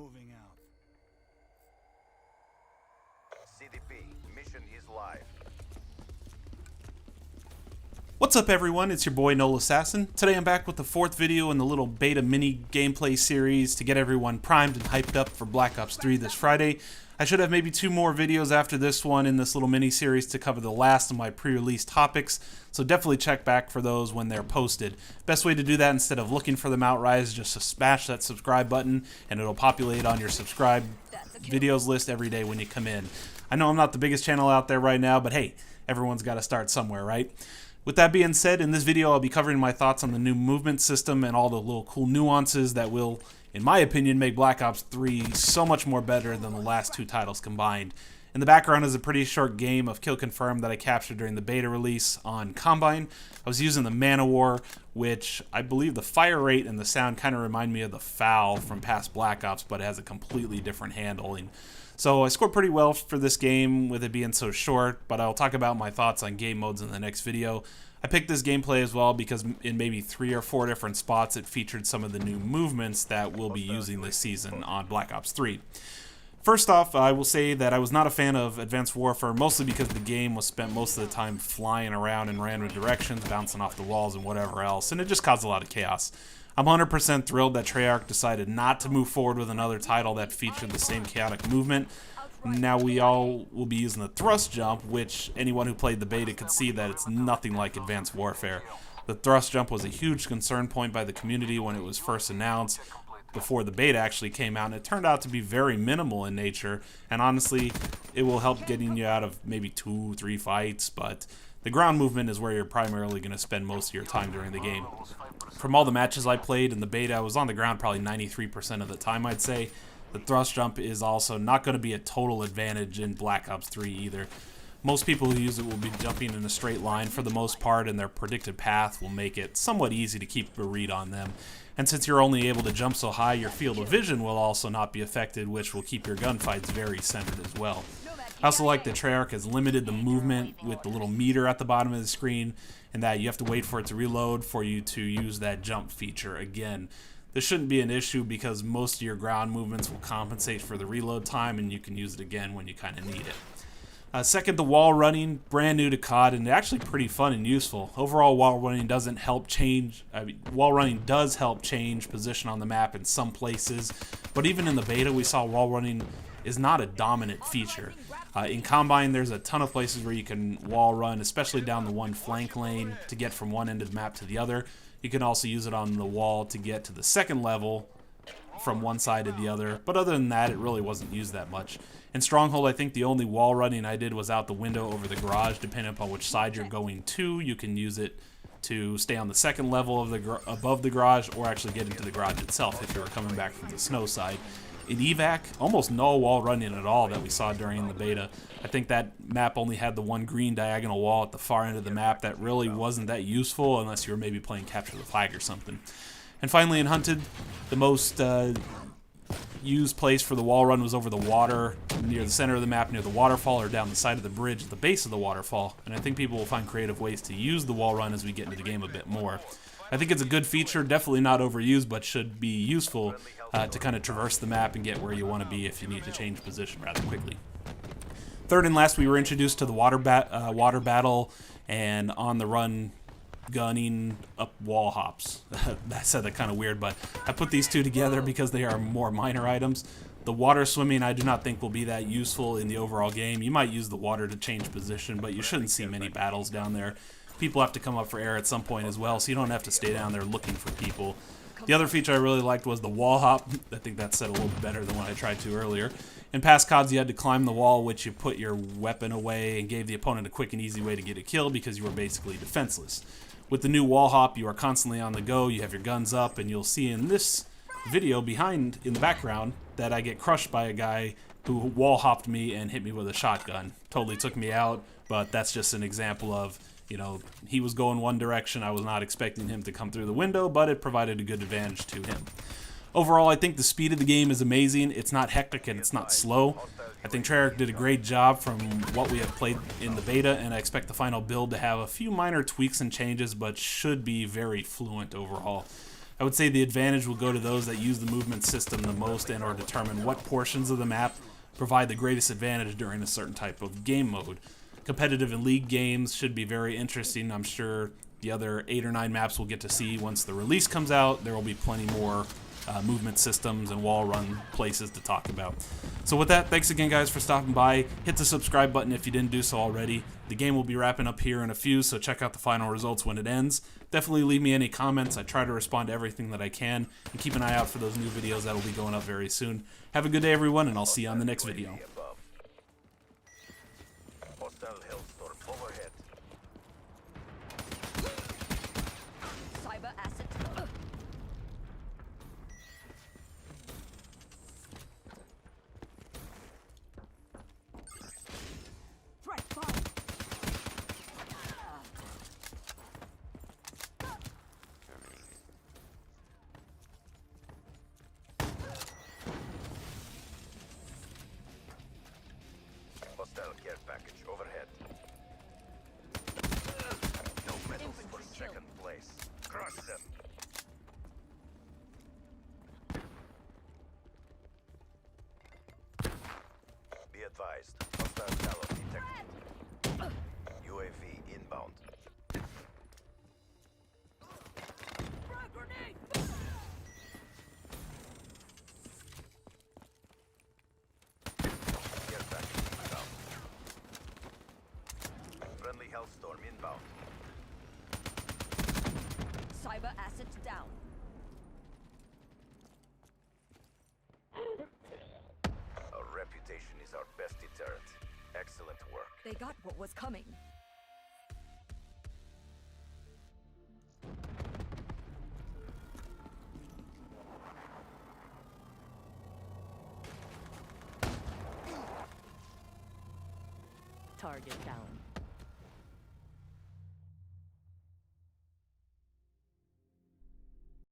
Moving out. CDP, mission is live. What's up everyone, it's your boy Noel Assassin. Today I'm back with the fourth video in the little beta mini gameplay series to get everyone primed and hyped up for Black Ops 3 this Friday. I should have maybe 2 more videos after this one in this little mini series to cover the last of my pre-release topics, so definitely check back for those when they're posted. Best way to do that instead of looking for them outright is just to smash that subscribe button and it'll populate on your subscribe videos list every day when you come in. I know I'm not the biggest channel out there right now, but hey, everyone's got to start somewhere, right? With that being said, in this video I'll be covering my thoughts on the new movement system and all the little cool nuances that will, in my opinion, make Black Ops 3 so much more better than the last 2 titles combined. In the background is a pretty short game of Kill Confirm that I captured during the beta release on Combine. I was using the Man of War, which I believe the fire rate and the sound kind of remind me of the FAL from past Black Ops, but it has a completely different handling. So I scored pretty well for this game with it being so short, but I'll talk about my thoughts on game modes in the next video. I picked this gameplay as well because in maybe 3 or 4 different spots it featured some of the new movements that we'll be using this season on Black Ops 3. First off, I will say that I was not a fan of Advanced Warfare, mostly because the game was spent most of the time flying around in random directions, bouncing off the walls and whatever else, and it just caused a lot of chaos. I'm 100% thrilled that Treyarch decided not to move forward with another title that featured the same chaotic movement. Now we all will be using the thrust jump, which anyone who played the beta could see that it's nothing like Advanced Warfare. The thrust jump was a huge concern point by the community when it was first announced, before the beta actually came out, and it turned out to be very minimal in nature, and honestly, it will help getting you out of maybe 2-3 fights, but the ground movement is where you're primarily going to spend most of your time during the game. From all the matches I played in the beta, I was on the ground probably 93% of the time, I'd say. The thrust jump is also not going to be a total advantage in Black Ops 3 either. Most people who use it will be jumping in a straight line for the most part, and their predicted path will make it somewhat easy to keep a read on them. And since you're only able to jump so high, your field of vision will also not be affected, which will keep your gunfights very centered as well. I also like that Treyarch has limited the movement with the little meter at the bottom of the screen, and that you have to wait for it to reload for you to use that jump feature again. This shouldn't be an issue because most of your ground movements will compensate for the reload time, and you can use it again when you kind of need it. Second, the wall running, brand new to COD, and actually pretty fun and useful. Overall, wall running does help change position on the map in some places, but even in the beta we saw wall running is not a dominant feature. In Combine, there's a ton of places where you can wall run, especially down the one flank lane to get from one end of the map to the other. You can also use it on the wall to get to the second level from one side to the other, but other than that, it really wasn't used that much. In Stronghold, I think the only wall running I did was out the window over the garage. Depending upon which side you're going to, you can use it to stay on the second level of above the garage, or actually get into the garage itself if you were coming back from the snow side. In Evac, almost no wall running at all that we saw during the beta. I think that map only had the one green diagonal wall at the far end of the map that really wasn't that useful unless you were maybe playing Capture the Flag or something. And finally in Hunted, the most used place for the wall run was over the water, near the center of the map, near the waterfall, or down the side of the bridge at the base of the waterfall. And I think people will find creative ways to use the wall run as we get into the game a bit more. I think it's a good feature, definitely not overused, but should be useful to kind of traverse the map and get where you want to be if you need to change position rather quickly. Third and last, we were introduced to the water battle and on-the-run gunning up wall hops. I said that kind of weird, but I put these two together because they are more minor items. The water swimming I do not think will be that useful in the overall game. You might use the water to change position, but you shouldn't see many battles down there. People have to come up for air at some point as well, so you don't have to stay down there looking for people. The other feature I really liked was the wall hop. I think that said a little bit better than what I tried to earlier. In past CODs, you had to climb the wall, which you put your weapon away and gave the opponent a quick and easy way to get a kill because you were basically defenseless. With the new wall hop, you are constantly on the go, you have your guns up, and you'll see in this video behind in the background that I get crushed by a guy who wall hopped me and hit me with a shotgun. Totally took me out, but that's just an example of, you know, he was going one direction. I was not expecting him to come through the window, but it provided a good advantage to him. Overall, I think the speed of the game is amazing. It's not hectic and it's not slow. I think Treyarch did a great job from what we have played in the beta, and I expect the final build to have a few minor tweaks and changes, but should be very fluent overall. I would say the advantage will go to those that use the movement system the most and or determine what portions of the map provide the greatest advantage during a certain type of game mode. Competitive and league games should be very interesting. I'm sure the other 8 or 9 maps we'll get to see once the release comes out. There will be plenty more movement systems and wall run places to talk about. So with that, thanks again guys for stopping by. Hit the subscribe button if you didn't do so already. The game will be wrapping up here in a few, so check out the final results when it ends. Definitely leave me any comments. I try to respond to everything that I can, and keep an eye out for those new videos that will be going up very soon. Have a good day everyone, and I'll see you on the next video. Cyber asset. Threat fire. Hostile care package overhead. No medals for second place. Crush them. Be advised. Hostile tower detected. UAV inbound. Frag grenade. Care package inbound. Friendly Hellstorm inbound. Cyber asset down. Our reputation is our best deterrent. Excellent work. They got what was coming. Target down.